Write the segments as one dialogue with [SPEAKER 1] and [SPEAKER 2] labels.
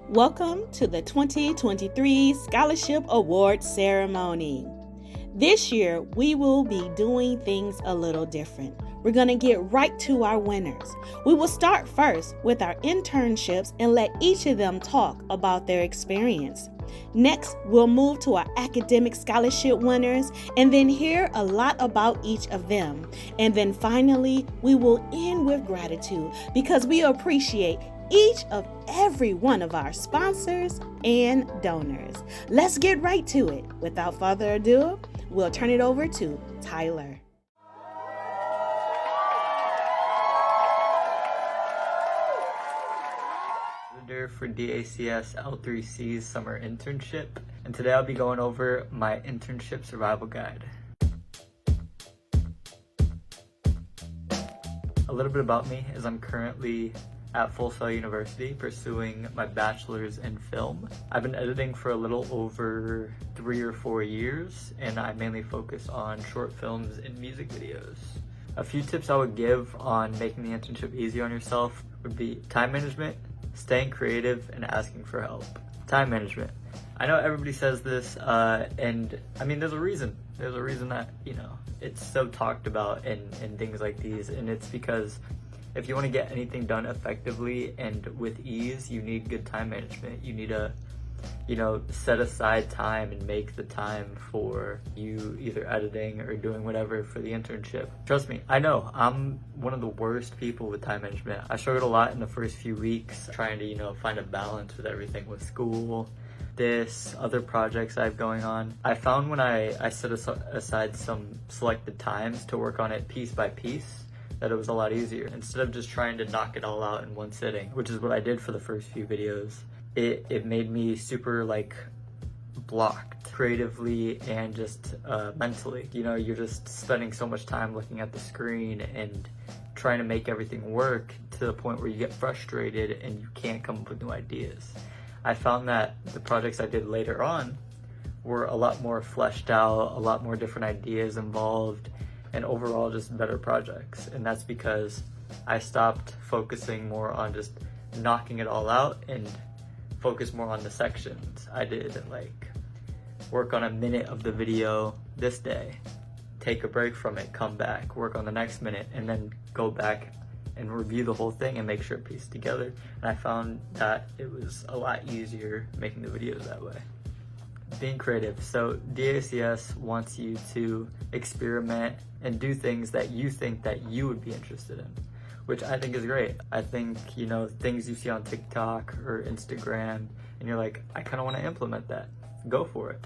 [SPEAKER 1] Welcome to the 2023 Scholarship Award Ceremony. This year, we will be doing things a little different. We're going to get right to our winners. We will start first with our internships and let each of them talk about their experience. Next, we'll move to our academic scholarship winners and then hear a lot about each of them. And then finally, we will end with gratitude because we appreciate each of every one of our sponsors and donors. Let's get right to it. Without further ado, we'll turn it over to Tyler.
[SPEAKER 2] For DACS L3C's summer internship, and today I'll be going over my internship survival guide. A little bit about me is I'm currently at Full Sail University pursuing my bachelor's in film. I've been editing for a little over 3 or 4 years, and I mainly focus on short films and music videos. A few tips I would give on making the internship easy on yourself would be time management, staying creative, and asking for help. Time management. I know everybody says this, and I mean, there's a reason. There's a reason that, it's so talked about in things like these, and it's because if you want to get anything done effectively and with ease, you need good time management. You need to, set aside time and make the time for you either editing or doing whatever for the internship. Trust me, I know I'm one of the worst people with time management. I struggled a lot in the first few weeks trying to, find a balance with everything with school, other projects I have going on. I found when I set aside some selected times to work on it piece by piece, that it was a lot easier. Instead of just trying to knock it all out in one sitting, which is what I did for the first few videos, it made me super blocked creatively and just mentally. You're just spending so much time looking at the screen and trying to make everything work to the point where you get frustrated and you can't come up with new ideas. I found that the projects I did later on were a lot more fleshed out, a lot more different ideas involved, and overall just better projects. And that's because I stopped focusing more on just knocking it all out and focus more on the sections. I did work on a minute of the video this day, take a break from it, come back, work on the next minute, and then go back and review the whole thing and make sure it pieced together. And I found that it was a lot easier making the videos that way. Being creative. So DACS wants you to experiment and do things that you think that you would be interested in, which I think is great. I think, things you see on TikTok or Instagram and you're like, I kind of want to implement that. Go for it.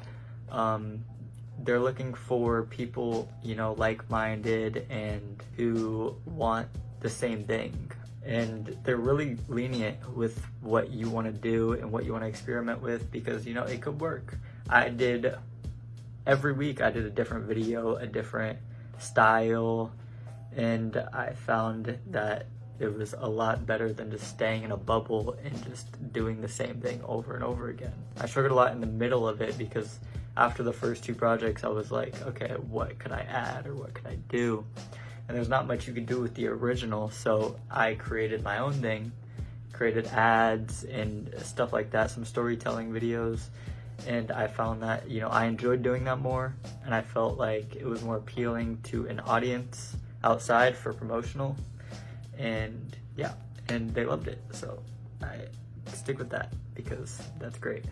[SPEAKER 2] They're looking for people, like-minded and who want the same thing. And they're really lenient with what you want to do and what you want to experiment with because, it could work. Every week I did a different video, a different style, and I found that it was a lot better than just staying in a bubble and just doing the same thing over and over again. I struggled a lot in the middle of it because after the first 2 projects I was like, okay, what could I add or what could I do? And there's not much you can do with the original, so I created my own thing, created ads and stuff like that, some storytelling videos, and I found that, I enjoyed doing that more, and I felt like it was more appealing to an audience outside for promotional, and they loved it, so I stick with that because that's great.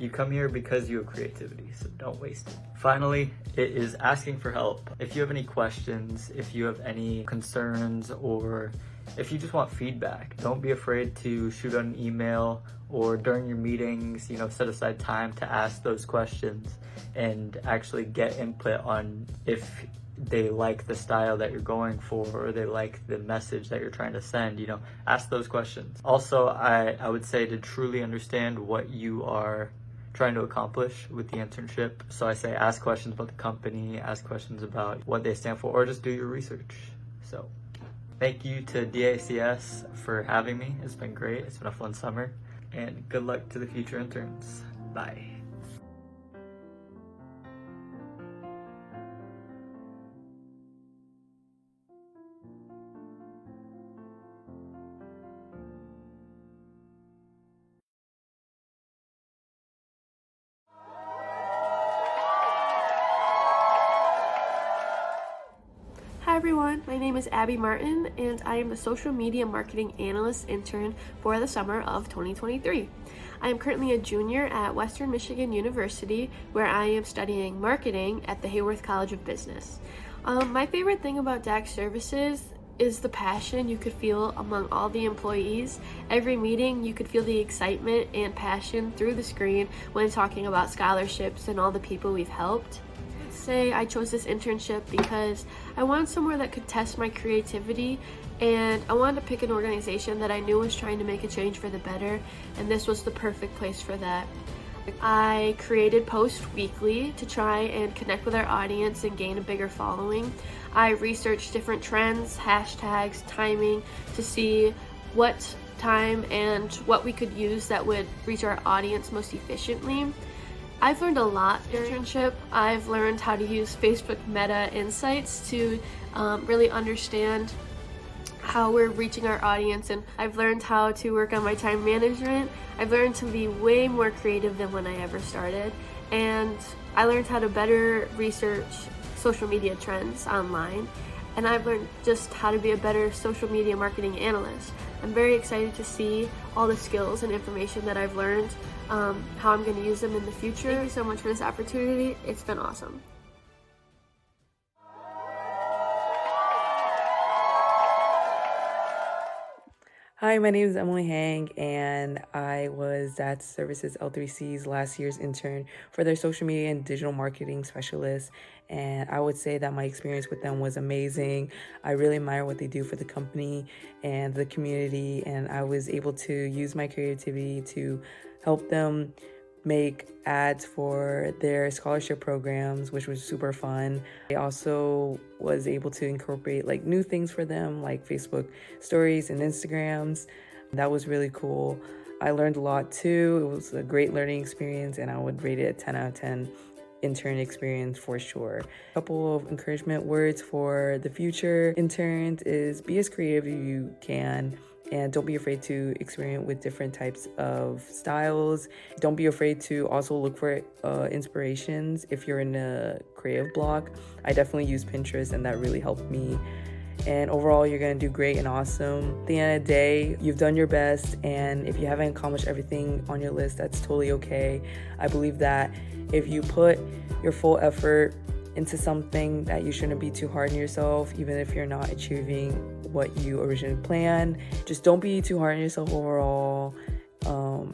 [SPEAKER 2] You come here because you have creativity, so don't waste it. Finally, it is asking for help. If you have any questions, if you have any concerns, or if you just want feedback, don't be afraid to shoot an email or during your meetings, set aside time to ask those questions and actually get input on if they like the style that you're going for or they like the message that you're trying to send. Ask those questions. Also, I would say to truly understand what you are trying to accomplish with the internship. So I say ask questions about the company, ask questions about what they stand for, or just do your research. So thank you to DACS for having me. It's been great. It's been a fun summer, and good luck to the future interns. Bye.
[SPEAKER 3] everyone, my name is Abby Martin and I am the Social Media Marketing Analyst intern for the summer of 2023. I am currently a junior at Western Michigan University where I am studying marketing at the Hayworth College of Business. My favorite thing about DACS services is the passion you could feel among all the employees. Every meeting you could feel the excitement and passion through the screen when talking about scholarships and all the people we've helped. I'd say I chose this internship because I wanted somewhere that could test my creativity, and I wanted to pick an organization that I knew was trying to make a change for the better, and this was the perfect place for that. I created posts weekly to try and connect with our audience and gain a bigger following. I researched different trends, hashtags, timing to see what time and what we could use that would reach our audience most efficiently. I've learned a lot during the internship. I've learned how to use Facebook Meta Insights to really understand how we're reaching our audience, and I've learned how to work on my time management. I've learned to be way more creative than when I ever started, and I learned how to better research social media trends online, and I've learned just how to be a better social media marketing analyst. I'm very excited to see all the skills and information that I've learned, how I'm going to use them in the future. Thank you so much for this opportunity. It's been awesome.
[SPEAKER 4] Hi, my name is Emily Hang, and I was DACS Services L3C's last year's intern for their social media and digital marketing specialist. And I would say that my experience with them was amazing. I really admire what they do for the company and the community, and I was able to use my creativity to help them make ads for their scholarship programs, which was super fun. I also was able to incorporate like new things for them, like Facebook stories and Instagrams. That was really cool. I learned a lot too. It was a great learning experience, and I would rate it a 10 out of 10 intern experience for sure. A couple of encouragement words for the future interns is be as creative as you can, and don't be afraid to experiment with different types of styles. Don't be afraid to also look for inspirations if you're in a creative block. I definitely use Pinterest, and that really helped me. And overall, you're gonna do great and awesome. At the end of the day, you've done your best, and if you haven't accomplished everything on your list, that's totally okay. I believe that if you put your full effort into something, that you shouldn't be too hard on yourself, even if you're not achieving what you originally planned. Just don't be too hard on yourself overall.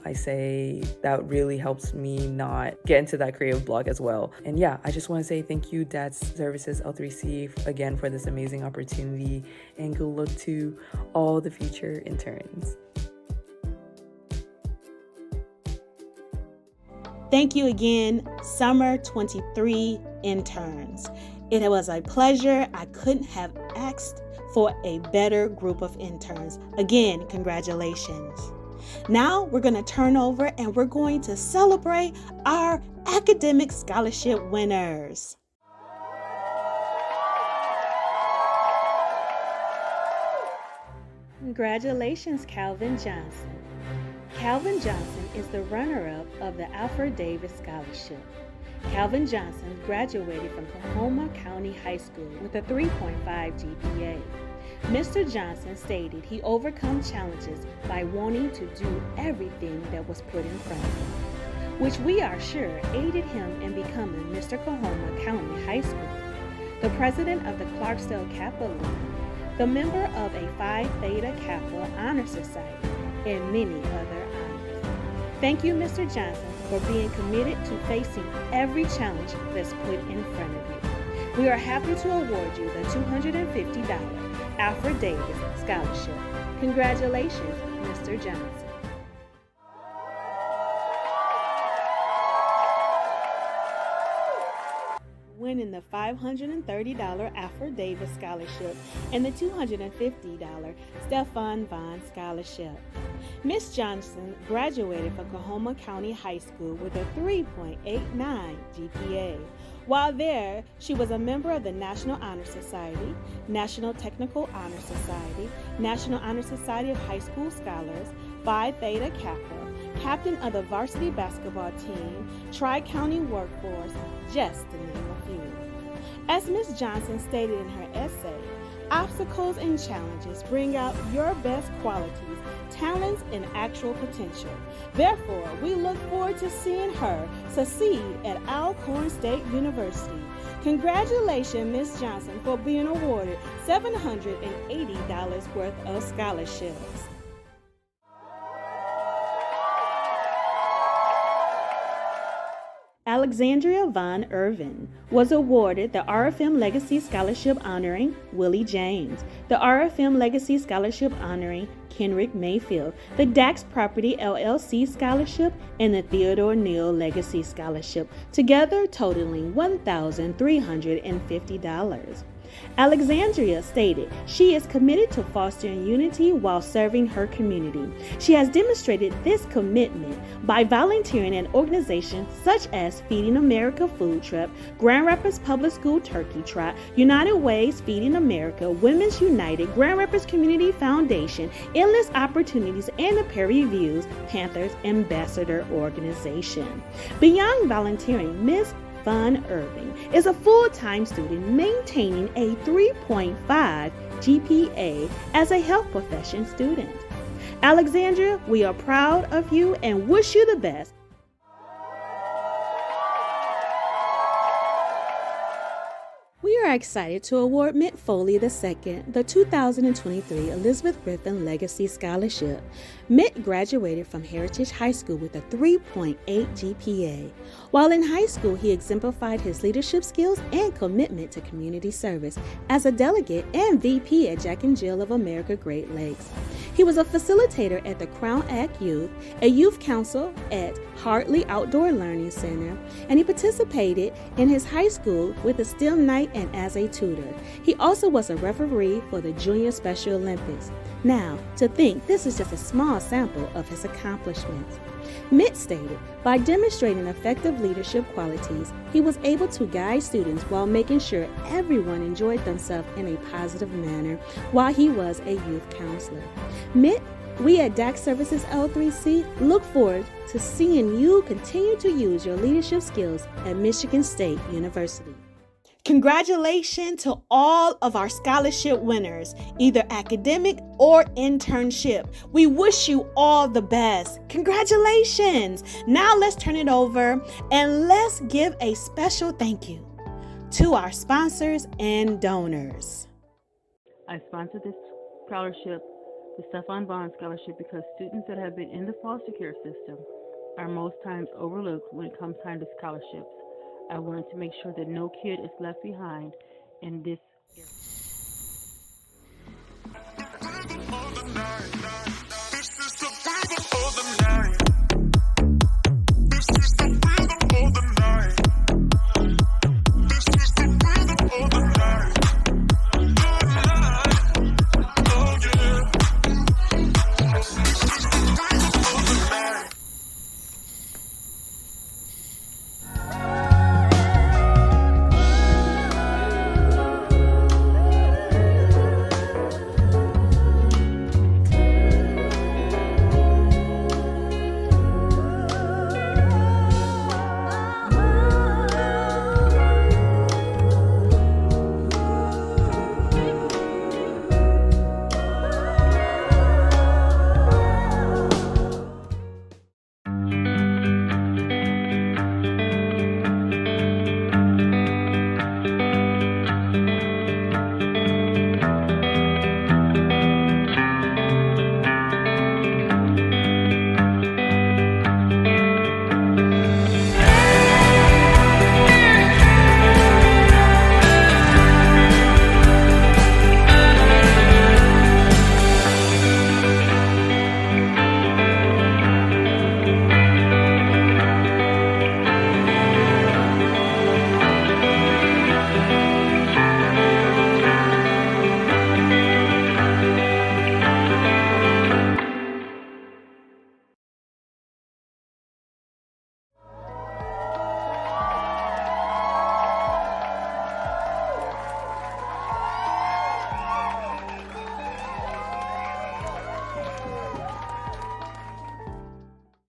[SPEAKER 4] I say that really helps me not get into that creative block as well. And yeah, I just want to say thank you, DACS Services L3C, again for this amazing opportunity, and good luck to all the future interns.
[SPEAKER 1] Thank you again, Summer 23 interns. It was a pleasure. I couldn't have asked for a better group of interns. Again, congratulations. Now we're going to turn over and we're going to celebrate our academic scholarship winners. Congratulations, Calvin Johnson. Calvin Johnson is the runner-up of the Alfred Davis Scholarship. Calvin Johnson graduated from Coahoma County High School with a 3.5 GPA. Mr. Johnson stated he overcome challenges by wanting to do everything that was put in front of him, which we are sure aided him in becoming Mr. Coahoma County High School, the president of the Clarksdale Kappa League, the member of a Phi Theta Kappa Honor Society, and many other honors. Thank you, Mr. Johnson, for being committed to facing every challenge that's put in front of you. We are happy to award you the $250 Alfred Davis Scholarship. Congratulations, Mr. Johnson. Winning the $530 Alfred Davis Scholarship and the $250 Stefan Vaughn Scholarship. Miss Johnson graduated from Coahoma County High School with a 3.89 GPA. While there, she was a member of the National Honor Society, National Technical Honor Society, National Honor Society of High School Scholars, Phi Theta Kappa, captain of the varsity basketball team, Tri-County Workforce, just to name a few. As Ms. Johnson stated in her essay, Obstacles and challenges bring out your best qualities, talents, and actual potential. Therefore, we look forward to seeing her succeed at Alcorn State University. Congratulations, Ms. Johnson, for being awarded $780 worth of scholarships. Alexandria Von Irvin was awarded the RFM Legacy Scholarship honoring Willie James, the RFM Legacy Scholarship honoring Kenrick Mayfield, the DACS Property LLC Scholarship, and the Theodore Neal Legacy Scholarship, together totaling $1,350. Alexandria stated she is committed to fostering unity while serving her community. She has demonstrated this commitment by volunteering in organizations such as Feeding America Food Trip, Grand Rapids Public School Turkey Trot, United Way's Feeding America, Women's United, Grand Rapids Community Foundation, Endless Opportunities, and the Perry Views Panthers Ambassador Organization. Beyond volunteering, Ms. Von Irving is a full-time student maintaining a 3.5 GPA as a health profession student. Alexandria, we are proud of you and wish you the best. We are excited to award Mitt Foley II the 2023 Elizabeth Griffin Legacy Scholarship. Mitt graduated from Heritage High School with a 3.8 GPA. While in high school, he exemplified his leadership skills and commitment to community service as a delegate and VP at Jack and Jill of America Great Lakes. He was a facilitator at the Crown Act Youth, a youth council at Hartley Outdoor Learning Center, and he participated in his high school with a STEM night and as a tutor. He also was a referee for the Junior Special Olympics. Now, to think this is just a small sample of his accomplishments. Mitt stated, by demonstrating effective leadership qualities, he was able to guide students while making sure everyone enjoyed themselves in a positive manner while he was a youth counselor. Mitt, we at DACS Services L3C look forward to seeing you continue to use your leadership skills at Michigan State University. Congratulations to all of our scholarship winners, either academic or internship. We wish you all the best. Congratulations. Now let's turn it over and let's give a special thank you to our sponsors and donors.
[SPEAKER 5] I sponsored this scholarship, the Stephon Bond Scholarship, because students that have been in the foster care system are most times overlooked when it comes time to scholarships. I wanted to make sure that no kid is left behind in this area.